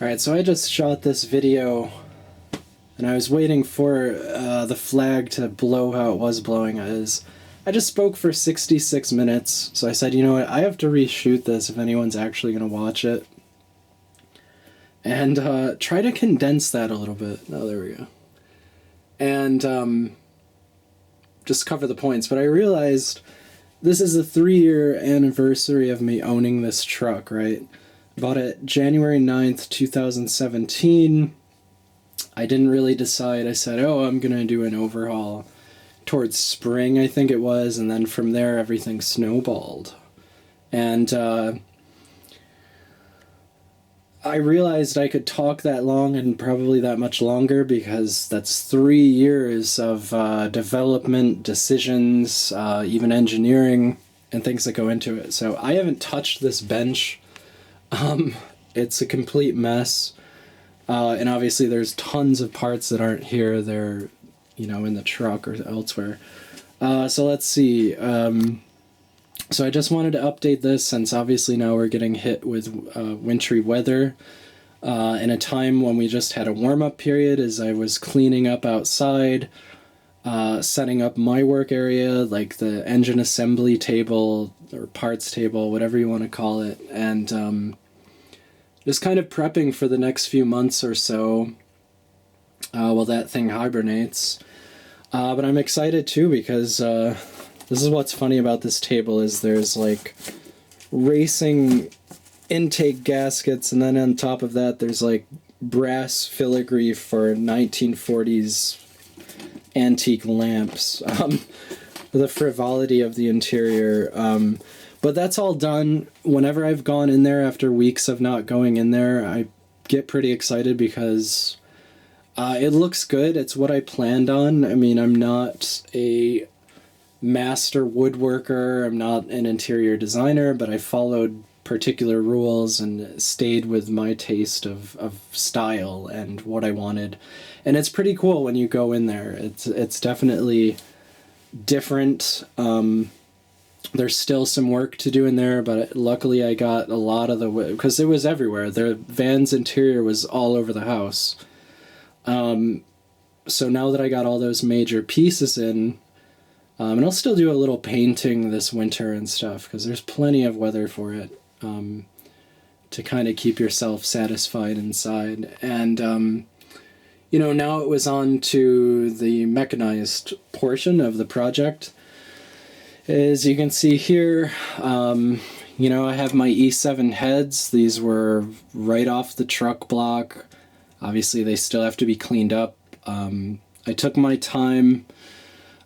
Alright, so I just shot this video and I was waiting for the flag to blow how it was blowing. I just spoke for 66 minutes, so I said, you know what, I have to reshoot this if anyone's actually going to watch it. And try to condense that a little bit. Oh, there we go. And just cover the points. But I realized this is the 3-year anniversary of me owning this truck, right? Bought it January 9th, 2017. I didn't really decide. I said, oh, I'm going to do an overhaul towards spring, I think it was. And then from there, everything snowballed. And I realized I could talk that long and probably that much longer because that's 3 years of development, decisions, even engineering, and things that go into it. So I haven't touched this bench. It's a complete mess. And obviously there's tons of parts that aren't here. They're, in the truck or elsewhere. So let's see. So I just wanted to update this since obviously now we're getting hit with wintry weather. In a time when we just had a warm-up period as I was cleaning up outside, setting up my work area, like the engine assembly table or parts table, whatever you want to call it, and just kind of prepping for the next few months or so while that thing hibernates. But I'm excited too because this is what's funny about this table is there's like racing intake gaskets, and then on top of that there's like brass filigree for 1940s antique lamps. The frivolity of the interior. But that's all done. Whenever I've gone in there after weeks of not going in there, I get pretty excited because it looks good. It's what I planned on. I mean, I'm not a master woodworker. I'm not an interior designer, but I followed particular rules and stayed with my taste of style and what I wanted. And it's pretty cool when you go in there. It's definitely different. There's still some work to do in there, but luckily I got a lot of because it was everywhere. The van's interior was all over the house. So now that I got all those major pieces in, and I'll still do a little painting this winter and stuff, because there's plenty of weather for it, to kind of keep yourself satisfied inside. And, now it was on to the mechanized portion of the project. As you can see here, I have my E7 heads. These were right off the truck block. Obviously, they still have to be cleaned up. I took my time.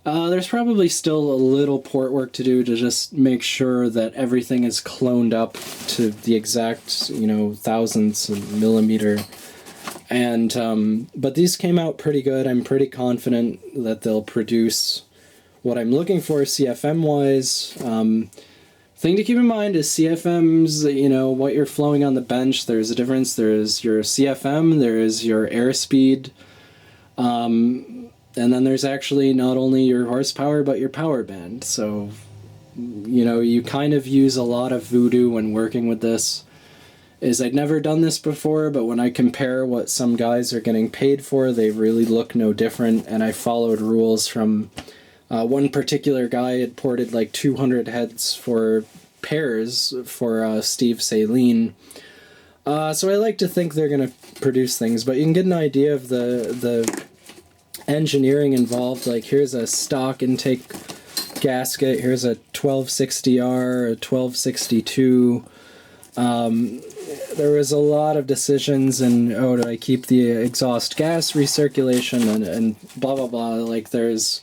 There's probably still a little port work to do to just make sure that everything is cloned up to the exact, thousandths of millimeter. And, but these came out pretty good. I'm pretty confident that they'll produce what I'm looking for CFM-wise. Thing to keep in mind is CFMs, what you're flowing on the bench, there's a difference. There's your CFM, there's your airspeed, and then there's actually not only your horsepower, but your power band. So, you kind of use a lot of voodoo when working with this. I'd never done this before, but when I compare what some guys are getting paid for, they really look no different, and I followed rules from one particular guy had ported like 200 heads for pairs for Steve Saline. So I like to think they're going to produce things, but you can get an idea of the engineering involved. Like here's a stock intake gasket, here's a 1260R, a 1262. There was a lot of decisions and, do I keep the exhaust gas recirculation and blah, blah, blah. Like there's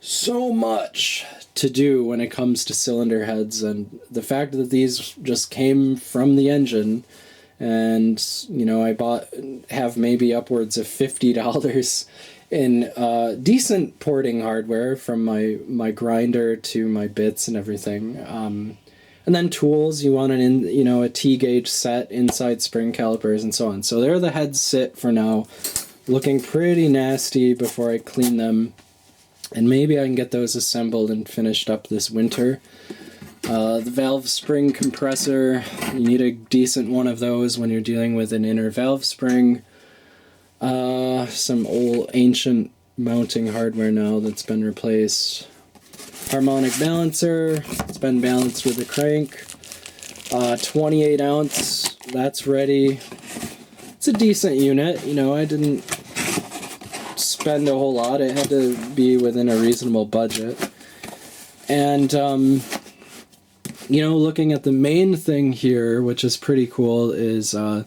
so much to do when it comes to cylinder heads, and the fact that these just came from the engine, and I have maybe upwards of $50 in decent porting hardware, from my grinder to my bits and everything, and then tools. You want a T-gauge set, inside spring calipers, and so on. So there the heads sit for now, looking pretty nasty before I clean them. And maybe I can get those assembled and finished up this winter. The valve spring compressor, you need a decent one of those when you're dealing with an inner valve spring. Some old ancient mounting hardware now that's been replaced. Harmonic balancer, it's been balanced with a crank. 28 ounce, that's ready. It's a decent unit, you know, I didn't spend a whole lot. It had to be within a reasonable budget. And, you know, looking at the main thing here, which is pretty cool, is I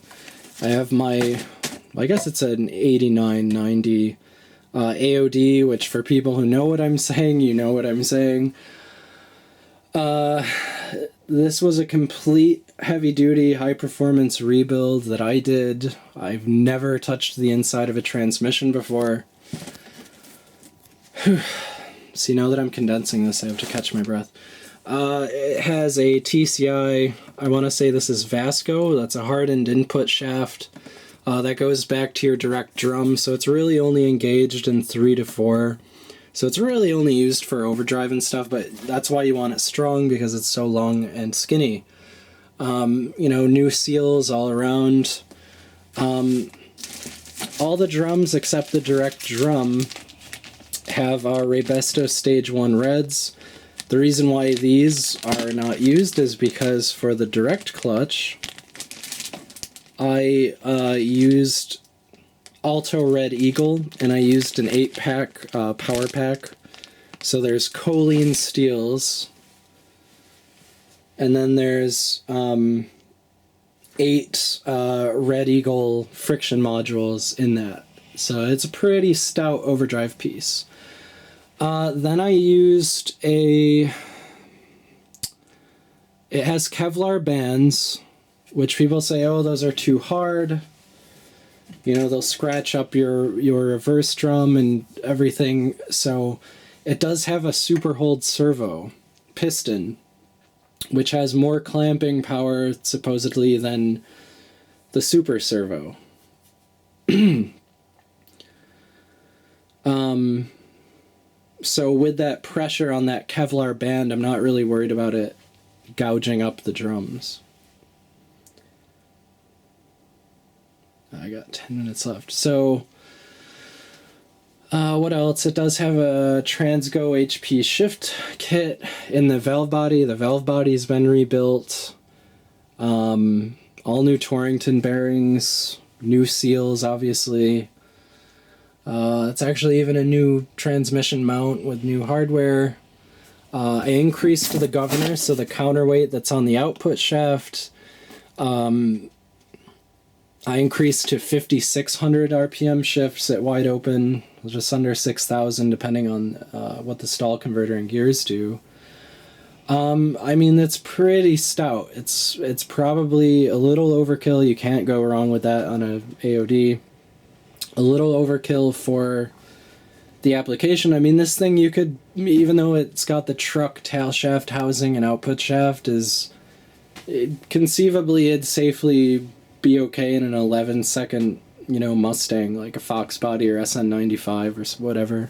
have my, I guess it's an 8990 AOD, which for people who know what I'm saying, you know what I'm saying. This was a complete heavy-duty, high-performance rebuild that I did. I've never touched the inside of a transmission before. See, now that I'm condensing this, I have to catch my breath. It has a TCI, I want to say this is Vasco, that's a hardened input shaft. That goes back to your direct drum, so it's really only engaged in 3 to 4. So it's really only used for overdrive and stuff, but that's why you want it strong, because it's so long and skinny. You know, new seals all around. All the drums except the direct drum have our Rebesto Stage 1 reds. The reason why these are not used is because for the direct clutch, I used Alto Red Eagle, and I used an 8-pack power pack. So there's choline steels, and then there's 8 Red Eagle friction modules in that. So it's a pretty stout overdrive piece. Then I used it has Kevlar bands, which people say, oh, those are too hard. You know, they'll scratch up your reverse drum and everything. So it does have a super hold servo piston, which has more clamping power, supposedly, than the super servo. So with that pressure on that Kevlar band, I'm not really worried about it gouging up the drums. I got 10 minutes left. So, what else? It does have a Transgo HP shift kit in the valve body. The valve body's been rebuilt. All new Torrington bearings, new seals, obviously. It's actually even a new transmission mount with new hardware. I increased the governor, so the counterweight that's on the output shaft, I increased to 5,600 RPM shifts at wide open, just under 6,000 depending on what the stall converter and gears do. I mean, it's pretty stout. It's probably a little overkill. You can't go wrong with that on a AOD. A little overkill for the application. I mean, this thing you could, even though it's got the truck tail shaft housing and output shaft, conceivably it'd safely be okay in an 11-second, you know, Mustang, like a Fox body or SN95 or whatever.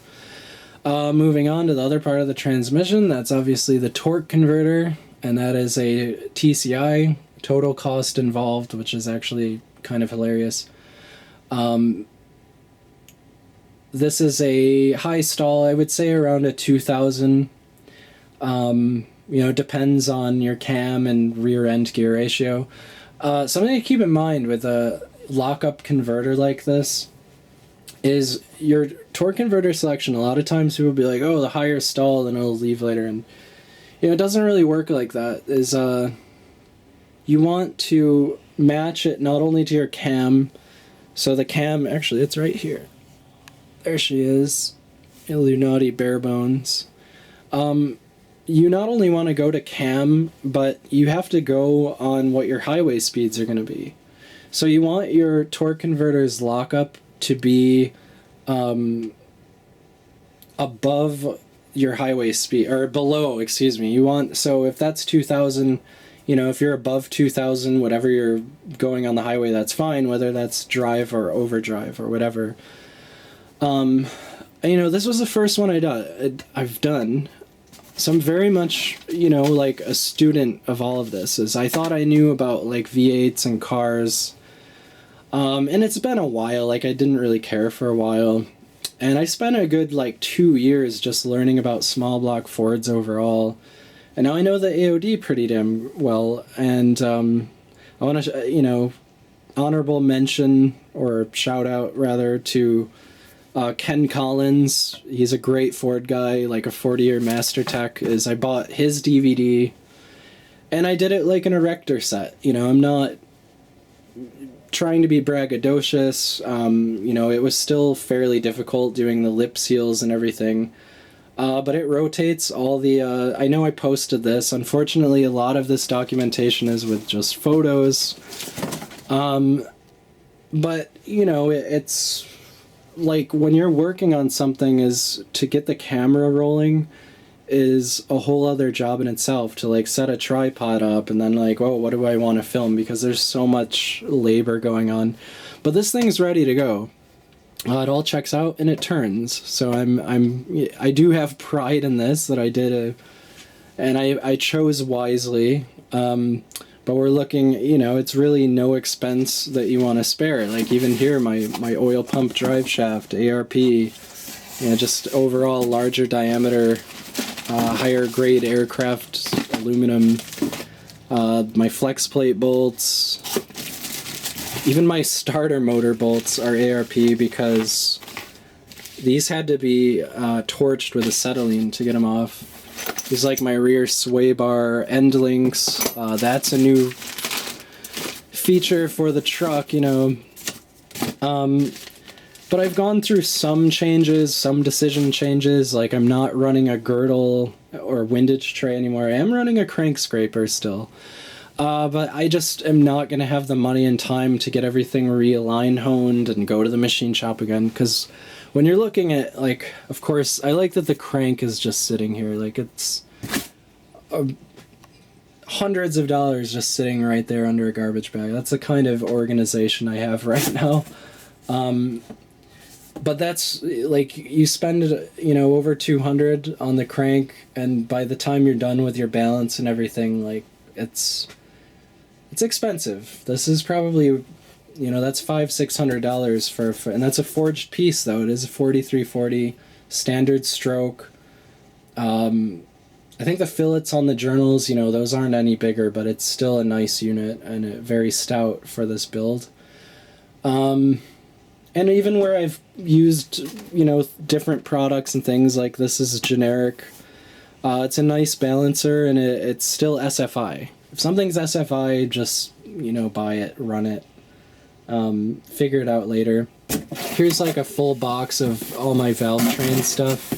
Moving on to the other part of the transmission, that's obviously the torque converter, and that is a TCI, total cost involved, which is actually kind of hilarious. This is a high stall, I would say around a 2,000. You know, depends on your cam and rear end gear ratio. Something to keep in mind with a lockup converter like this is your torque converter selection. A lot of times people will be like, oh, the higher stall, then it'll leave later. And, you know, it doesn't really work like that. You want to match it not only to your cam, so the cam, actually, it's right here. There she is, Illuminati bare bones. You not only want to go to cam, but you have to go on what your highway speeds are going to be. So you want your torque converter's lockup to be above your highway speed, or below, excuse me. You want, so if that's 2,000, you know, if you're above 2,000, whatever you're going on the highway, that's fine, whether that's drive or overdrive or whatever. You know, this was the first one I've done. So I'm very much, like a student of all of this. Is I thought I knew about like V8s and cars, and it's been a while. Like I didn't really care for a while, and I spent a good like 2 years just learning about small block Fords overall, and now I know the AOD pretty damn well. And I want to, honorable mention or shout out rather to Ken Collins. He's a great Ford guy, like a 40-year master tech. I bought his DVD, and I did it like an erector set. I'm not trying to be braggadocious. It was still fairly difficult doing the lip seals and everything. But it rotates all the... I know I posted this. Unfortunately, a lot of this documentation is with just photos. But, it's... like when you're working on something, is to get the camera rolling is a whole other job in itself, to like set a tripod up and then like, oh, what do I want to film, because there's so much labor going on. But this thing's ready to go. It all checks out and it turns. So I do have pride in this, that I did and I chose wisely. But we're looking, it's really no expense that you want to spare. Like even here, my oil pump drive shaft, ARP, just overall larger diameter, higher grade aircraft aluminum, my flex plate bolts, even my starter motor bolts are ARP, because these had to be torched with acetylene to get them off. These like my rear sway bar end links. That's a new feature for the truck, But I've gone through some changes, some decision changes. Like I'm not running a girdle or windage tray anymore. I am running a crank scraper still. But I just am not going to have the money and time to get everything realigned, honed, and go to the machine shop again, because when you're looking at, like, of course, I like that the crank is just sitting here. Like, it's hundreds of dollars just sitting right there under a garbage bag. That's the kind of organization I have right now. But that's, like, you spend, over $200 on the crank, and by the time you're done with your balance and everything, like, it's expensive. This is probably... that's $500-$600 for, and that's a forged piece though. It is a 4340 standard stroke. I think the fillets on the journals, those aren't any bigger, but it's still a nice unit and very stout for this build. And even where I've used, different products and things, like this is generic. It's a nice balancer, and it's still SFI. If something's SFI, just, buy it, run it. Figure it out later. Here's like a full box of all my valve train stuff.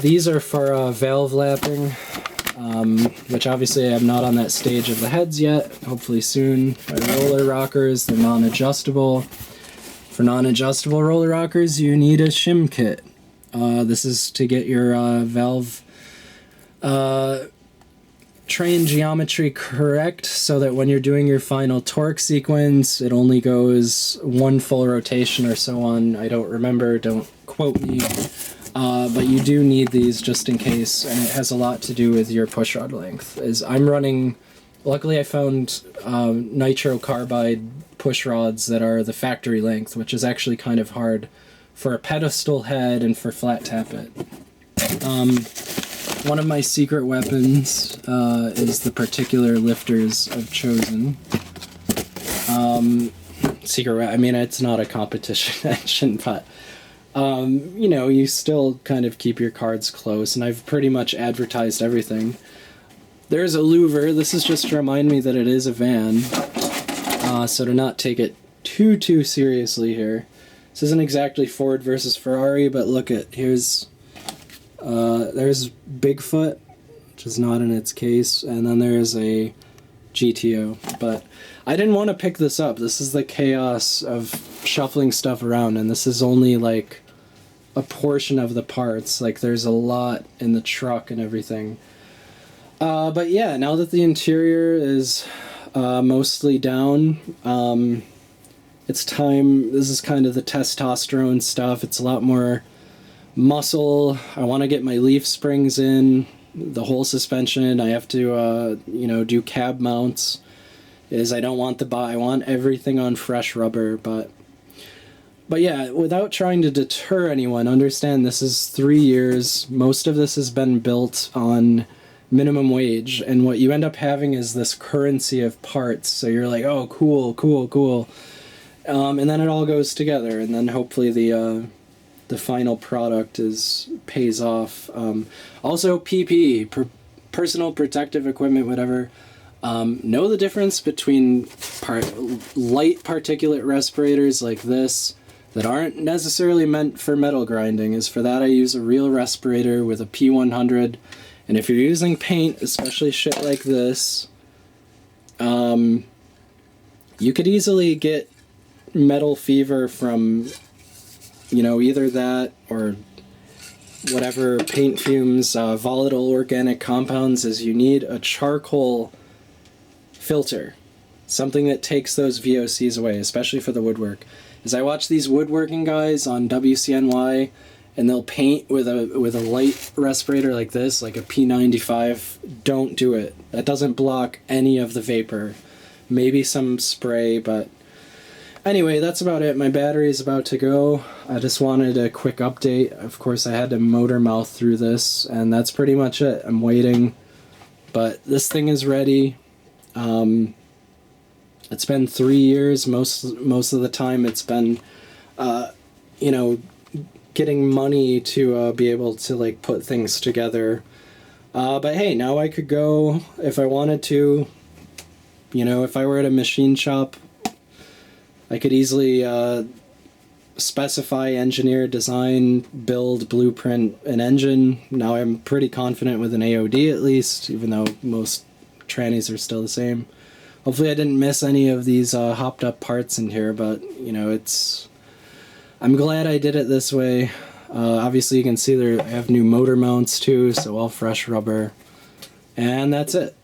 These are for valve lapping, which obviously I'm not on that stage of the heads yet. Hopefully soon. My roller rockers, they're non-adjustable. For non-adjustable roller rockers, you need a shim kit. This is to get your valve train geometry correct, so that when you're doing your final torque sequence, it only goes one full rotation or so on. I don't remember, don't quote me. But you do need these just in case, and it has a lot to do with your pushrod length. I'm running, luckily I found nitro carbide push rods that are the factory length, which is actually kind of hard for a pedestal head and for flat tappet. One of my secret weapons is the particular lifters I've chosen. It's not a competition engine, but, you still kind of keep your cards close, and I've pretty much advertised everything. There's a louver. This is just to remind me that it is a van, so to not take it too seriously here. This isn't exactly Ford versus Ferrari, but look there's Bigfoot, which is not in its case, and then there's a GTO. But I didn't want to pick this up. This is the chaos of shuffling stuff around, and this is only like a portion of the parts. Like there's a lot in the truck and everything. But yeah, now that the interior is mostly down, it's time. This is kind of the testosterone stuff. It's a lot more muscle. I want to get my leaf springs in, the whole suspension. I have to, do cab mounts. I don't want I want everything on fresh rubber, but yeah, without trying to deter anyone, understand this is 3 years. Most of this has been built on minimum wage, and what you end up having is this currency of parts. So you're like, oh, cool, cool, cool. And then it all goes together, and then hopefully the final product pays off. Also, PPE, personal protective equipment, whatever. Know the difference between light particulate respirators like this that aren't necessarily meant for metal grinding. Is for that I use a real respirator with a P100. And if you're using paint, especially shit like this, you could easily get metal fever from, either that or whatever paint fumes, volatile organic compounds. Is you need a charcoal filter, something that takes those VOCs away, especially for the woodwork. As I watch these woodworking guys on WCNY, and they'll paint with a light respirator like this, like a P95, don't do it. That doesn't block any of the vapor. Maybe some spray, but anyway, that's about it. My battery is about to go. I just wanted a quick update. Of course, I had to motor mouth through this, and that's pretty much it. I'm waiting, but this thing is ready. It's been 3 years. Most of the time it's been, getting money to be able to like put things together. But hey, now I could go if I wanted to. If I were at a machine shop, I could easily specify, engineer, design, build, blueprint an engine. Now I'm pretty confident with an AOD at least, even though most trannies are still the same. Hopefully I didn't miss any of these hopped up parts in here, but I'm glad I did it this way. Obviously you can see I have new motor mounts too, so all fresh rubber. And that's it.